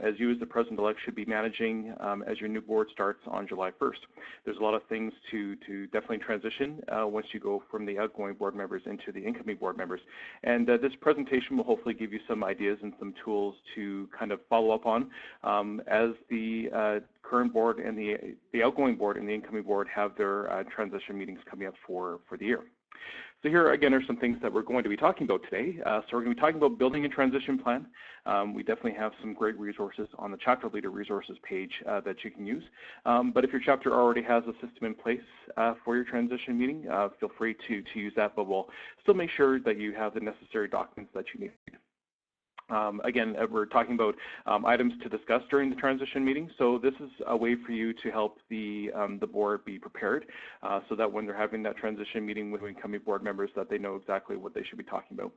as you as the President-Elect should be managing as your new board starts on July 1st. There's a lot of things to definitely transition once you go from the outgoing board members into the incoming board members. And this presentation will hopefully give you some ideas and some tools to kind of follow up on as the current board and the outgoing board and the incoming board have their transition meetings coming up for the year. So here again are some things that we're going to be talking about today. So we're going to be talking about building a transition plan. We definitely have some great resources on the chapter leader resources page that you can use. But if your chapter already has a system in place for your transition meeting, feel free to use that, but we'll still make sure that you have the necessary documents that you need. Again, we're talking about items to discuss during the transition meeting. So this is a way for you to help the board be prepared so that when they're having that transition meeting with incoming board members that they know exactly what they should be talking about.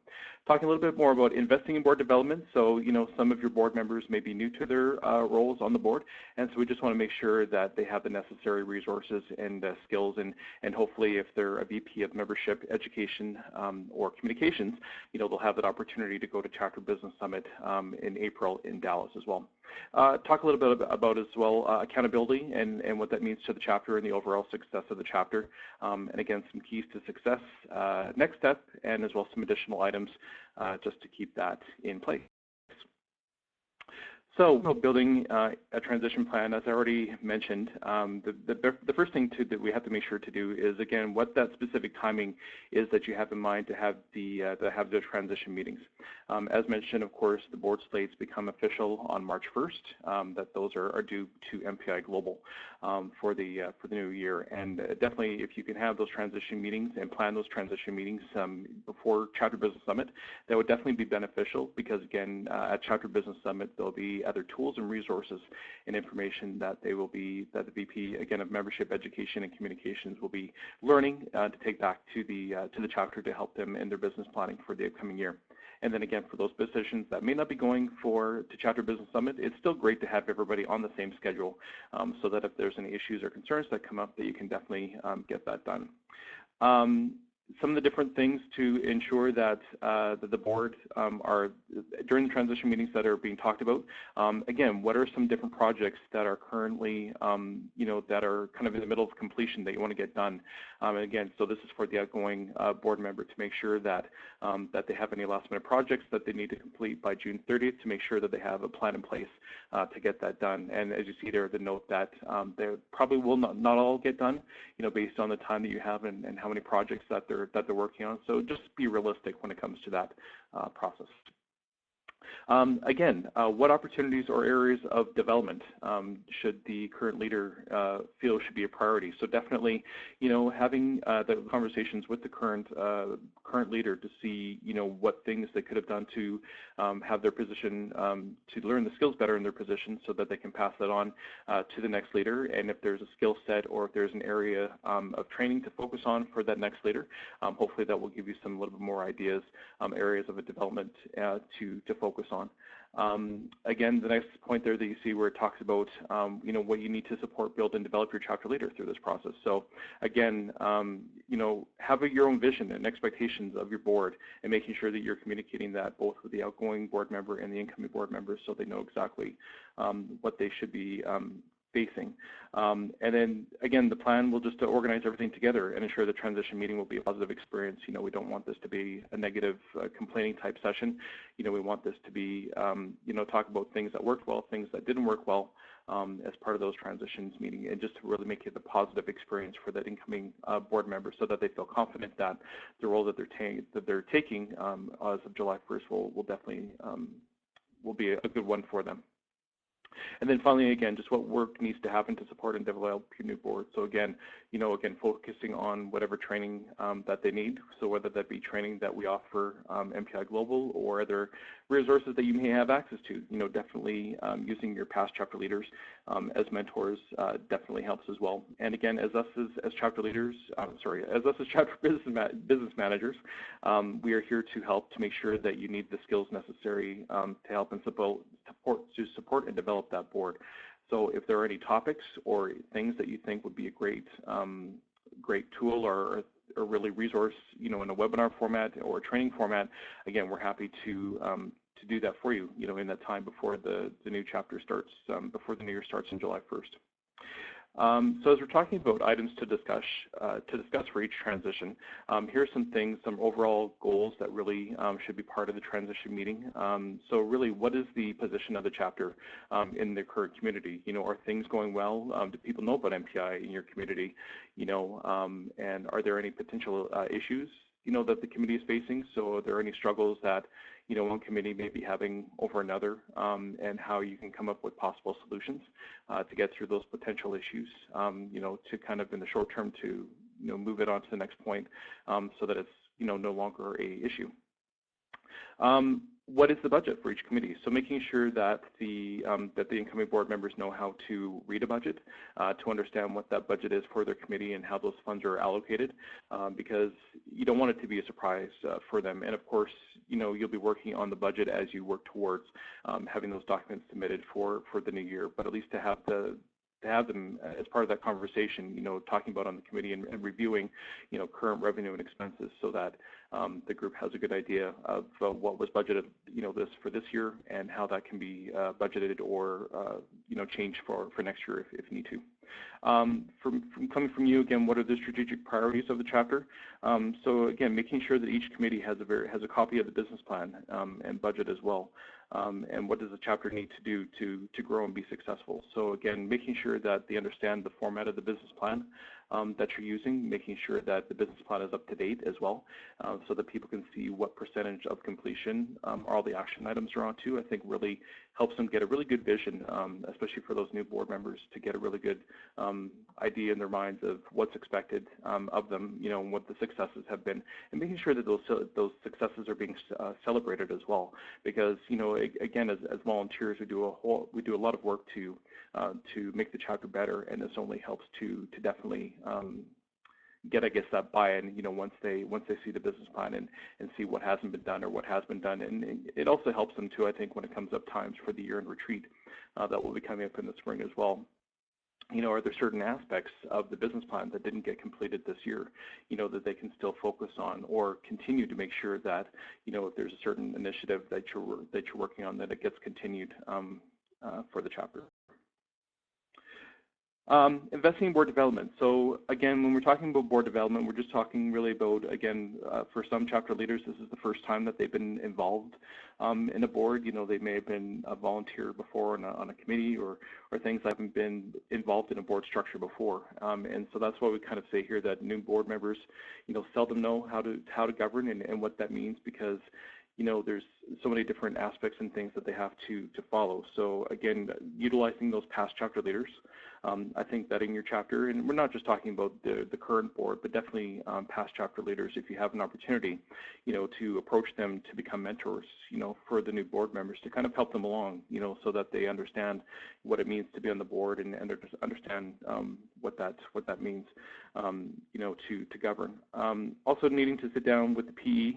Talking a little bit more about investing in board development. So, you know, some of your board members may be new to their roles on the board, and so we just want to make sure that they have the necessary resources and skills, and hopefully if they're a VP of membership, education, or communications, you know, they'll have that opportunity to go to Chapter Business Summit in April in Dallas as well. Talk a little bit about as well accountability and what that means to the chapter and the overall success of the chapter. And again, some keys to success, next step, and as well some additional items just to keep that in place. So building a transition plan, as I already mentioned, the first thing that we have to make sure to do is, again, what that specific timing is that you have in mind to have the transition meetings. As mentioned, of course, the board slates become official on March 1st, that those are due to MPI Global for the new year. And definitely, if you can have those transition meetings and plan those transition meetings before Chapter Business Summit, that would definitely be beneficial because, again, at Chapter Business Summit, there'll be other tools and resources and information that the VP, again, of Membership, Education, and Communications will be learning to take back to the chapter to help them in their business planning for the upcoming year. And then again, for those positions that may not be going to Chapter Business Summit, it's still great to have everybody on the same schedule so that if there's any issues or concerns that come up, that you can definitely get that done. Some of the different things to ensure that the board are, during the transition meetings that are being talked about, again, what are some different projects that are currently, you know, that are kind of in the middle of completion that you want to get done? And again, so this is for the outgoing board member to make sure that they have any last minute projects that they need to complete by June 30th to make sure that they have a plan in place to get that done. And as you see there, the note that they probably will not all get done, you know, based on the time that you have and how many projects that they're working on. So just be realistic when it comes to that process. Again, what opportunities or areas of development should the current leader feel should be a priority? So definitely, you know, having the conversations with the current leader to see, you know, what things they could have done to have their position, to learn the skills better in their position so that they can pass that on to the next leader. And if there's a skill set or if there's an area of training to focus on for that next leader, hopefully that will give you some little bit more ideas, areas of a development to focus on. Again, the next point there that you see where it talks about, you know, what you need to support, build, and develop your chapter leader through this process. So again, you know, have your own vision and expectations of your board and making sure that you're communicating that both with the outgoing board member and the incoming board member so they know exactly what they should be facing. And then again, the plan will just to organize everything together and ensure the transition meeting will be a positive experience. You know, we don't want this to be a negative complaining type session. You know, we want this to be, you know, talk about things that worked well, things that didn't work well as part of those transitions meeting, and just to really make it a positive experience for that incoming board member so that they feel confident that the role that they're taking as of July 1st will definitely will be a good one for them. And then finally, again, just what work needs to happen to support and develop your new board. So again, you know, again, focusing on whatever training that they need. So whether that be training that we offer MPI Global or other resources that you may have access to, you know, definitely using your past chapter leaders as mentors definitely helps as well. And again, as us as chapter leaders, as us as chapter business managers, we are here to help to make sure that you need the skills necessary to help and support and develop that board. So if there are any topics or things that you think would be a great tool or really resource, you know, in a webinar format or a training format, again, we're happy to do that for you, in that time before the new chapter starts, before the new year starts on July 1st. So as we're talking about items to discuss for each transition, here are some things, some overall goals that really should be part of the transition meeting. So really, what is the position of the chapter in the current community? Are things going well? Do people know about MPI in your community? And are there any potential issues that the committee is facing? So are there any struggles that one committee may be having over another, and how you can come up with possible solutions to get through those potential issues, to kind of in the short term to move it on to the next point, so that it's no longer a issue. What is the budget for each committee? So making sure that the incoming board members know how to read a budget, to understand what that budget is for their committee and how those funds are allocated, because you don't want it to be a surprise for them. And of course, you'll be working on the budget as you work towards having those documents submitted for the new year. But at least to have them as part of that conversation, talking about on the committee and reviewing, current revenue and expenses, so that the group has a good idea of what was budgeted, for this year, and how that can be budgeted or changed for next year if need to. From coming from you again, what are the strategic priorities of the chapter? So again, making sure that each committee has a copy of the business plan and budget as well. And what does the chapter need to do to grow and be successful? So again, making sure that they understand the format of the business plan that you're using, making sure that the business plan is up to date as well, so that people can see what percentage of completion all the action items are on to. I think really helps them get a really good vision, especially for those new board members, to get a really good idea in their minds of what's expected of them, and what the successes have been, and making sure that those successes are being celebrated as well. Because again, as volunteers, we do a lot of work to make the chapter better, and this only helps to definitely get, I guess, that buy-in, once they see the business plan and see what hasn't been done or what has been done. And it also helps them too, I think, when it comes up times for the year-end retreat that will be coming up in the spring as well. Are there certain aspects of the business plan that didn't get completed this year, that they can still focus on, or continue to make sure that, if there's a certain initiative that you're working on, that it gets continued for the chapter. Investing in board development. So again, when we're talking about board development, we're just talking really about, again, for some chapter leaders, this is the first time that they've been involved in a board. They may have been a volunteer before on a committee or things that haven't been involved in a board structure before. And so that's why we kind of say here that new board members, seldom know how to govern and what that means, because there's so many different aspects and things that they have to follow. So again, utilizing those past chapter leaders, I think that in your chapter, and we're not just talking about the current board, but definitely past chapter leaders, if you have an opportunity, to approach them to become mentors, for the new board members, to kind of help them along, so that they understand what it means to be on the board and understand what that means, to govern. Also needing to sit down with the PE,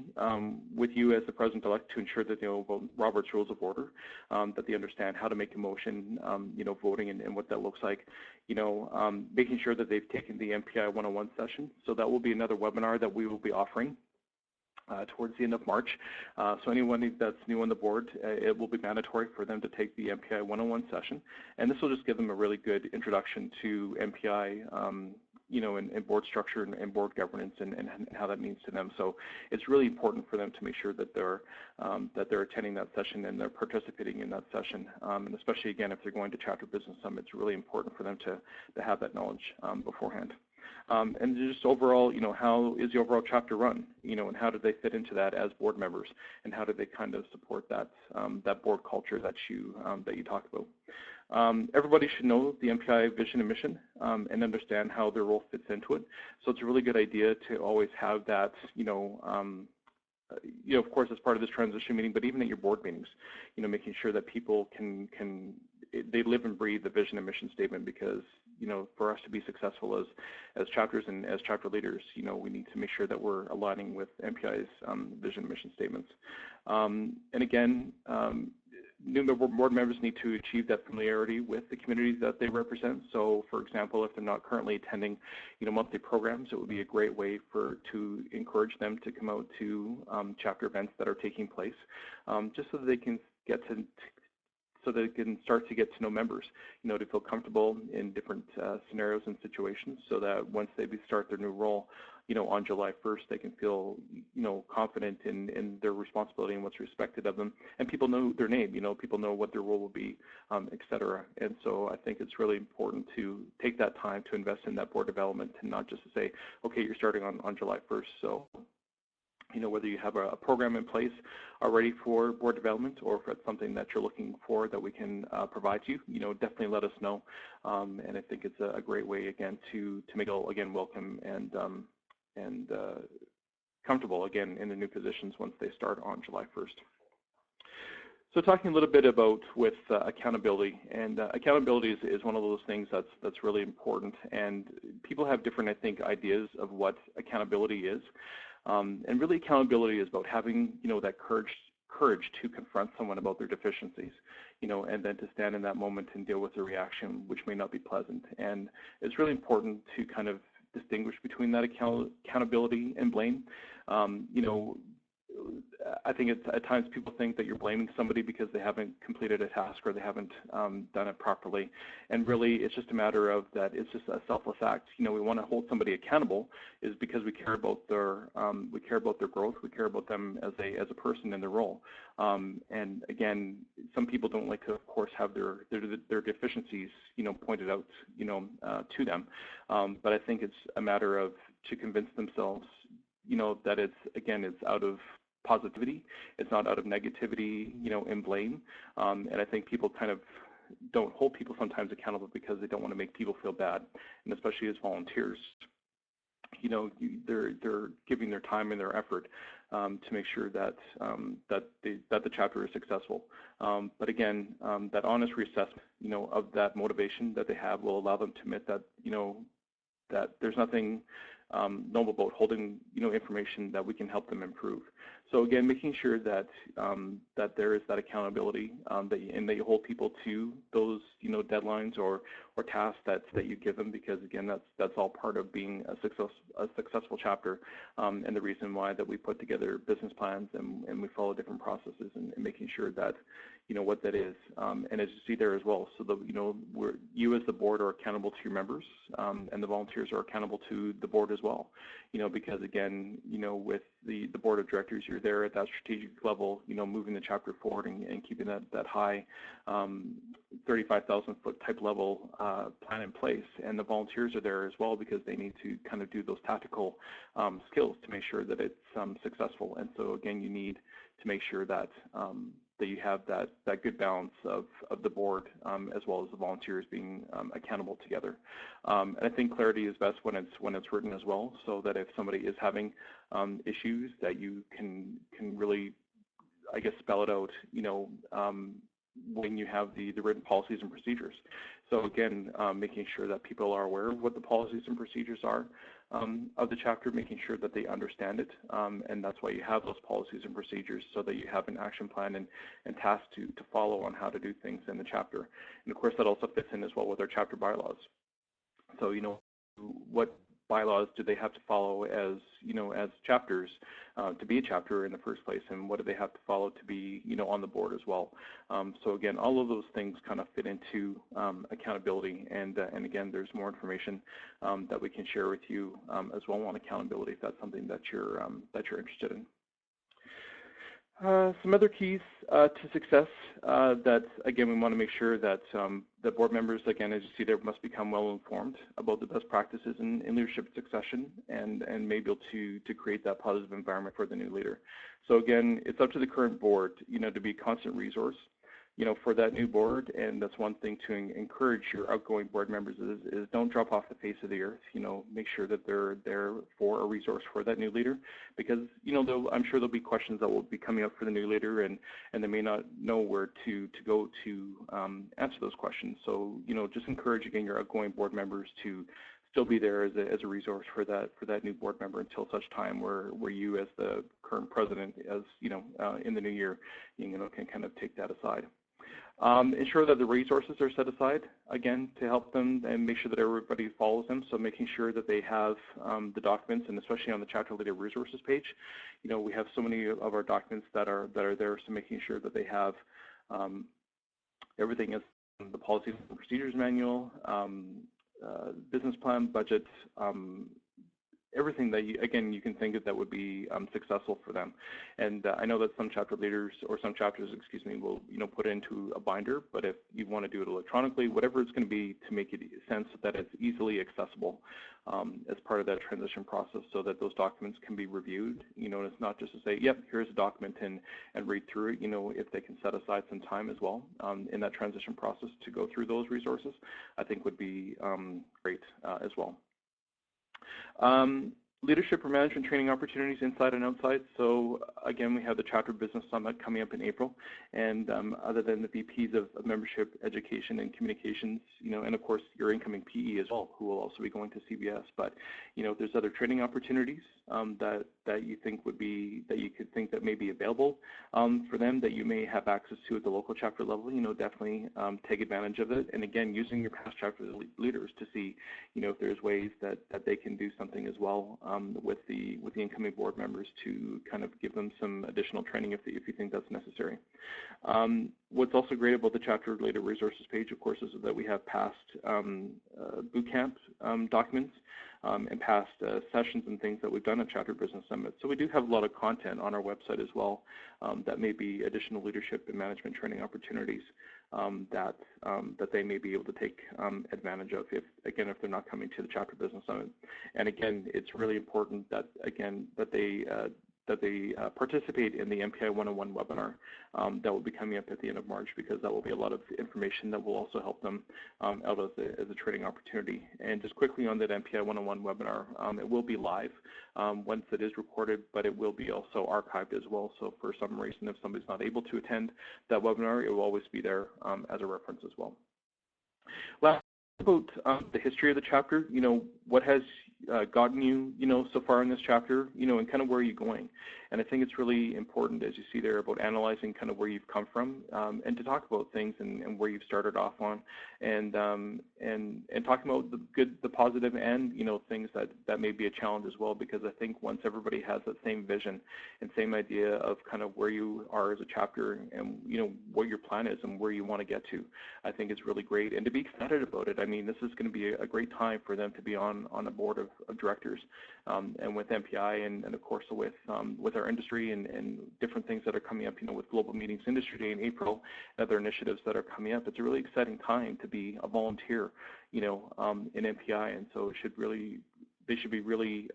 with you as the President-Elect, to ensure that they know about Robert's Rules of Order, that they understand how to make a motion, voting and what that looks like. Making sure that they've taken the MPI 101 session. So that will be another webinar that we will be offering towards the end of March. So anyone that's new on the board, it will be mandatory for them to take the MPI 101 session. And this will just give them a really good introduction to MPI, and board structure and board governance and how that means to them. So it's really important for them to make sure that they're attending that session and they're participating in that session. And especially, again, if they're going to Chapter Business Summit, it's really important for them to have that knowledge beforehand. And just overall, how is the overall chapter run? And how do they fit into that as board members? And how do they kind of support that board culture that you talk about? Everybody should know the MPI vision and mission and understand how their role fits into it. So it's a really good idea to always have that, of course, as part of this transition meeting, but even at your board meetings, making sure that people they live and breathe the vision and mission statement, because, for us to be successful as chapters and as chapter leaders, we need to make sure that we're aligning with MPI's vision and mission statements. And again, new board members need to achieve that familiarity with the communities that they represent. So, for example, if they're not currently attending, monthly programs, it would be a great way to encourage them to come out to chapter events that are taking place, just so that they can start to get to know members, to feel comfortable in different scenarios and situations, so that once they start their new role, on July 1st, they can feel, confident in their responsibility and what's expected of them, and people know their name, people know what their role will be, et cetera. And so I think it's really important to take that time to invest in that board development, and not just to say, okay, you're starting on July 1st, so whether you have a program in place already for board development, or if it's something that you're looking for that we can provide you, definitely let us know. And I think it's a great way, again, to make it, again, welcome and comfortable, again, in the new positions once they start on July 1st. So talking a little bit about with accountability, and accountability is one of those things that's really important, and people have different, I think, ideas of what accountability is. And really, accountability is about having, that courage to confront someone about their deficiencies, and then to stand in that moment and deal with a reaction which may not be pleasant. And it's really important to kind of distinguish between that accountability and blame. I think at times people think that you're blaming somebody because they haven't completed a task or they haven't done it properly, and really it's just a matter of that it's just a selfless act. We want to hold somebody accountable is because we care about their growth, we care about them as a person in their role. And again, some people don't like to, of course, have their deficiencies pointed out to them, but I think it's a matter of to convince themselves that it's out of positivity, it's not out of negativity, and blame. And I think people kind of don't hold people sometimes accountable because they don't want to make people feel bad, and especially as volunteers, they're giving their time and their effort to make sure that the chapter is successful. But again, that honest reassessment, of that motivation that they have will allow them to admit that that there's nothing noble about holding information that we can help them improve. So again, making sure that that there is that accountability, that you hold people to those deadlines or tasks that you give them, because again, that's all part of being a successful chapter, and the reason why that we put together business plans and we follow different processes and making sure that what that is. And as you see there as well, so you as the board are accountable to your members, and the volunteers are accountable to the board as well. Because again, with the board of directors, you're there at that strategic level, moving the chapter forward and keeping that high 35,000 foot type level plan in place. And the volunteers are there as well because they need to kind of do those tactical skills to make sure that it's successful. And so again, you need to make sure that that you have that good balance of the board as well as the volunteers being accountable together. And I think clarity is best when it's written as well, so that if somebody is having issues, that you can really, I guess, spell it out, when you have the written policies and procedures. So again, making sure that people are aware of what the policies and procedures are of the chapter, making sure that they understand it, and that's why you have those policies and procedures, so that you have an action plan and tasks to follow on how to do things in the chapter. And of course, that also fits in as well with our chapter bylaws. So what bylaws do they have to follow as as chapters to be a chapter in the first place, and what do they have to follow to be on the board as well. So again, all of those things kind of fit into accountability, and again, there's more information that we can share with you as well on accountability if that's something that you're interested in. Some other keys to success that, again, we want to make sure that the board members, again, as you see there, must become well informed about the best practices in leadership succession, and may be able to create that positive environment for the new leader. So again, it's up to the current board, to be a constant resource, for that new board. And that's one thing to encourage your outgoing board members is don't drop off the face of the earth. Make sure that they're there for a resource for that new leader, because I'm sure there'll be questions that will be coming up for the new leader, and they may not know where to go to answer those questions. So just encourage, again, your outgoing board members to still be there as a resource for that new board member until such time where you, as the current president, as in the new year, can kind of take that aside. Ensure that the resources are set aside, again, to help them and make sure that everybody follows them. So making sure that they have the documents, and especially on the chapter leader resources page, we have so many of our documents that are there, so making sure that they have everything is the policies and procedures manual, business plan, budget, everything that you can think of that would be successful for them. And I know that some chapter leaders or some chapters, will put it into a binder, but if you want to do it electronically, whatever it's going to be to make it sense that it's easily accessible as part of that transition process, so that those documents can be reviewed. And it's not just to say, yep, here's a document and read through it. If they can set aside some time as well in that transition process to go through those resources, I think would be great as well. Leadership or management training opportunities inside and outside. So again, we have the Chapter Business Summit coming up in April, and other than the VPs of membership, education, and communications, and of course your incoming PE as well, who will also be going to CBS. But if there's other training opportunities that you think that you could think that may be available for them, that you may have access to at the local chapter level, definitely take advantage of it. And again, using your past chapter leaders to see, if there's ways that they can do something as well with the incoming board members to kind of give them some additional training if you think that's necessary. What's also great about the chapter leader resources page, of course, is that we have past boot camp documents and past sessions and things that we've done at Chapter Business Summit. So we do have a lot of content on our website as well that may be additional leadership and management training opportunities that they may be able to take advantage of if they're not coming to the Chapter Business Summit. And again, it's really important that they participate in the MPI 101 webinar that will be coming up at the end of March, because that will be a lot of information that will also help them out as a training opportunity. And just quickly on that MPI 101 webinar, it will be live once it is recorded, but it will be also archived as well. So for some reason, if somebody's not able to attend that webinar, it will always be there as a reference as well. Last, about the history of the chapter, what has gotten you, so far in this chapter, and kind of where are you going? And I think it's really important, as you see there, about analyzing kind of where you've come from, and to talk about things and where you've started off on, and talking about the good, the positive, and things that may be a challenge as well. Because I think once everybody has that same vision and same idea of kind of where you are as a chapter and what your plan is and where you want to get to, I think it's really great, and to be excited about it. I mean, this is going to be a great time for them to be on a board of directors, and with MPI and of course with our industry and different things that are coming up, with Global Meetings Industry Day in April and other initiatives that are coming up. It's a really exciting time to be a volunteer, in MPI, and so they should be really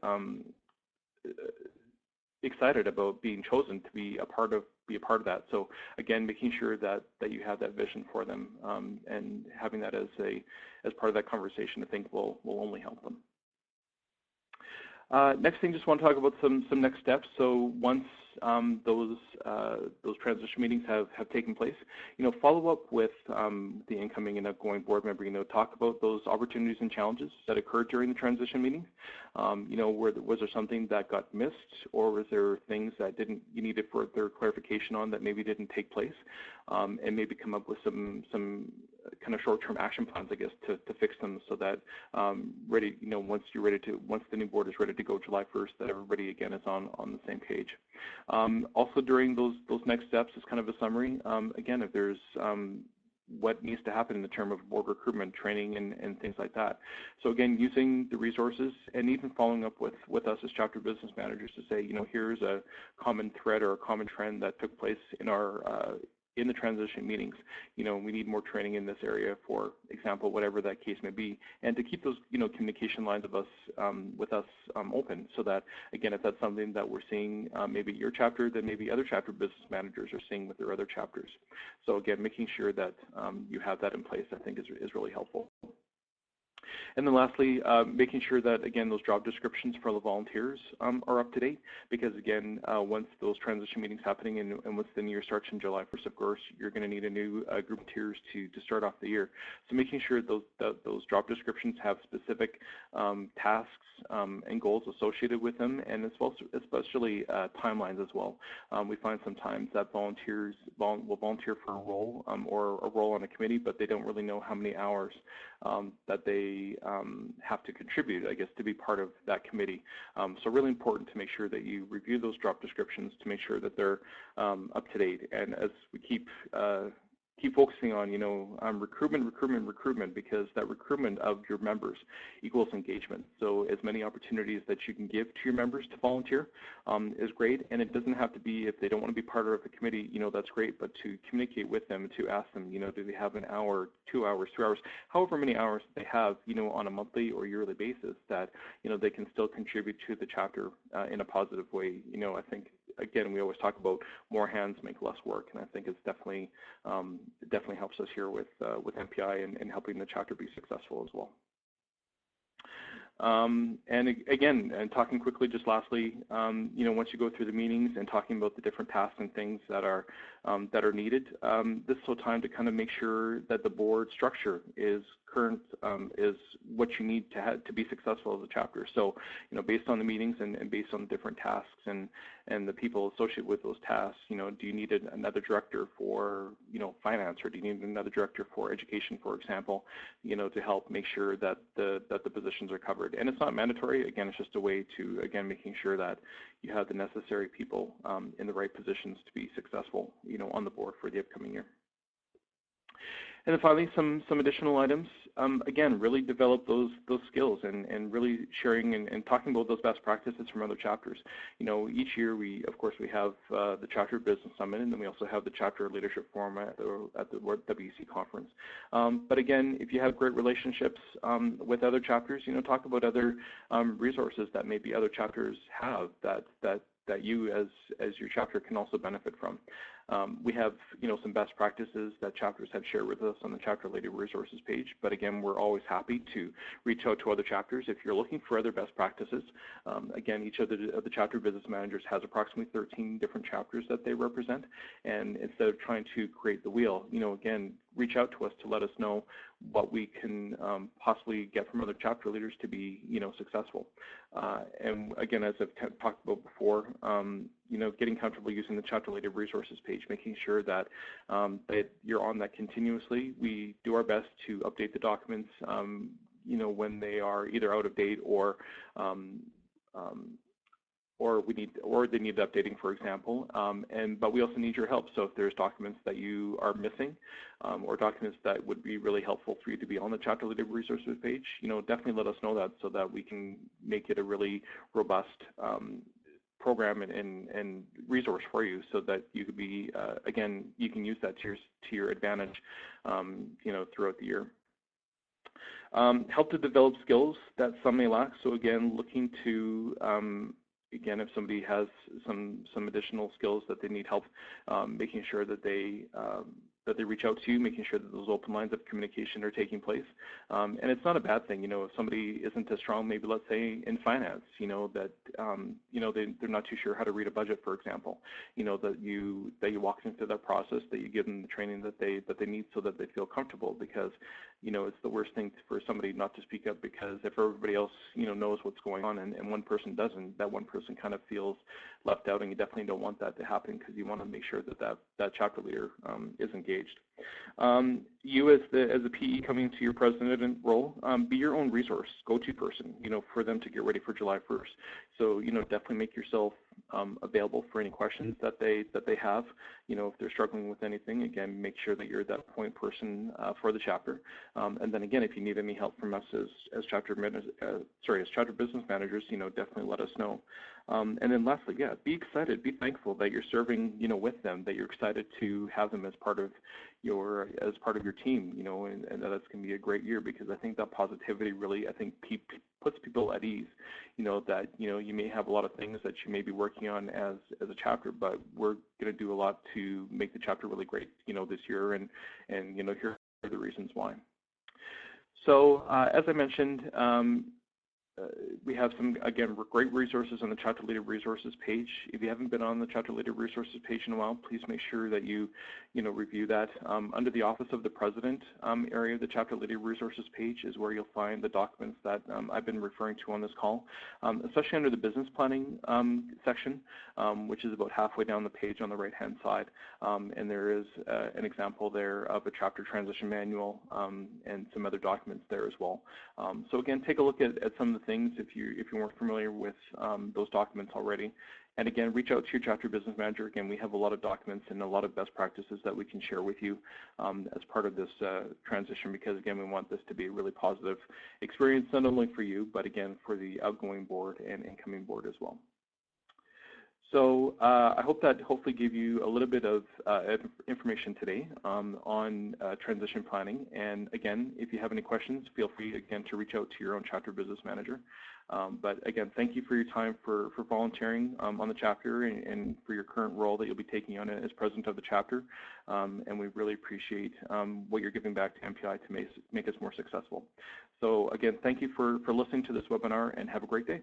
excited about being chosen to be a part of that. So again, making sure that you have that vision for them, and having that as part of that conversation, I think will only help them. Next thing, just want to talk about some next steps. So once those transition meetings have taken place, follow up with the incoming and outgoing board member. Talk about those opportunities and challenges that occurred during the transition meeting. Was there something that got missed, or was there things that you needed further clarification on that maybe didn't take place, and maybe come up with some kind of short-term action plans, I guess, to fix them, so that once the new board is ready to go July 1st, that everybody again is on the same page. Also during those next steps is kind of a summary. Again, if there's what needs to happen in the term of board recruitment, training, and things like that. So again, using the resources and even following up with us as chapter business managers to say, here's a common thread or a common trend that took place in the transition meetings. We need more training in this area, for example, whatever that case may be, and to keep those communication lines of us with us open, so that again, if that's something that we're seeing maybe your chapter, then maybe other chapter business managers are seeing with their other chapters. So again, making sure that you have that in place, I think is really helpful. And then lastly, making sure that, again, those job descriptions for the volunteers are up to date, because again, once those transition meetings happening and once the new year starts in July 1st, of course, you're going to need a new group of volunteers to start off the year. So making sure those job descriptions have specific tasks and goals associated with them, and especially timelines as well. We find sometimes that volunteers will volunteer for a role or a role on a committee, but they don't really know how many hours that they have to contribute, I guess, to be part of that committee. So really important to make sure that you review those job descriptions to make sure that they're up to date. And as we keep focusing on, recruitment, because that recruitment of your members equals engagement. So as many opportunities that you can give to your members to volunteer is great, and it doesn't have to be, if they don't want to be part of the committee, that's great, but to communicate with them, to ask them, do they have an hour, 2 hours, 3 hours, however many hours they have, on a monthly or yearly basis, that, they can still contribute to the chapter in a positive way. I think, again, we always talk about more hands make less work, and I think it's definitely it definitely helps us here with MPI and helping the chapter be successful as well. And again, and talking quickly, just lastly, once you go through the meetings and talking about the different tasks and things that are needed, this is the time to kind of make sure that the board structure is current, is what you need to be successful as a chapter. So, based on the meetings and based on the different tasks and the people associated with those tasks, do you need another director for, finance, or do you need another director for education, for example, to help make sure that the positions are covered. And it's not mandatory. Again, it's just a way to, again, making sure that you have the necessary people in the right positions to be successful, on the board for the upcoming year. And then finally, some additional items. Again, really develop those skills and really sharing and talking about those best practices from other chapters. Each year of course we have the Chapter Business Summit, and then we also have the Chapter Leadership Forum at the WEC conference. But again, if you have great relationships with other chapters, talk about other resources that maybe other chapters have that you as your chapter can also benefit from. We have, some best practices that chapters have shared with us on the Chapter Leader Resources page, but again, we're always happy to reach out to other chapters if you're looking for other best practices. Again, each of the chapter business managers has approximately 13 different chapters that they represent, and instead of trying to create the wheel, again, reach out to us to let us know what we can possibly get from other chapter leaders to be, successful. And again, as I've talked about before, getting comfortable using the Chapter Leader Resources page, making sure that that you're on that continuously. We do our best to update the documents, when they are either out of date or they need updating, for example. But we also need your help. So if there's documents that you are missing, or documents that would be really helpful for you to be on the Chapter Leader Resources page, definitely let us know that, so that we can make it a really robust program and resource for you, so that you could be, again, you can use that to your advantage, throughout the year. Help to develop skills that some may lack. So again, looking to again, if somebody has some additional skills that they need help, making sure that they reach out to you, making sure that those open lines of communication are taking place. And it's not a bad thing, if somebody isn't as strong, maybe let's say in finance, that they're not too sure how to read a budget, for example, that you walk them through that process, that you give them the training that they need, so that they feel comfortable, because it's the worst thing for somebody not to speak up, because if everybody else knows what's going on and one person doesn't, that one person kind of feels left out, and you definitely don't want that to happen, because you want to make sure that chapter leader is engaged. You as a PE coming to your president role, be your own resource, go-to person, for them to get ready for July 1st. So, definitely make yourself available for any questions that they have. If they're struggling with anything, again, make sure that you're that point person for the chapter. And then again, if you need any help from us as chapter business managers, definitely let us know. And then lastly, yeah, be excited, be thankful that you're serving, with them, that you're excited to have them as part of your team, and that it's going to be a great year, because I think that positivity really, puts people at ease, that, you may have a lot of things that you may be working on as a chapter, but we're going to do a lot to make the chapter really great, this year, and here are the reasons why. So as I mentioned, we have some, again, great resources on the Chapter Leader Resources page. If you haven't been on the Chapter Leader Resources page in a while, please make sure that you review that. Under the Office of the President area of the Chapter Leader Resources page is where you'll find the documents that I've been referring to on this call, especially under the Business Planning section, which is about halfway down the page on the right-hand side. And there is an example there of a chapter transition manual and some other documents there as well. So again, take a look at some of the things if you weren't familiar with those documents already. And again, reach out to your chapter business manager. Again, we have a lot of documents and a lot of best practices that we can share with you as part of this transition, because again, we want this to be a really positive experience, not only for you, but again, for the outgoing board and incoming board as well. So I hope that hopefully gave you a little bit of information today on transition planning. And again, if you have any questions, feel free again to reach out to your own chapter business manager. But again, thank you for your time for volunteering on the chapter and for your current role that you'll be taking on as president of the chapter. And we really appreciate what you're giving back to MPI to make us more successful. So again, thank you for listening to this webinar, and have a great day.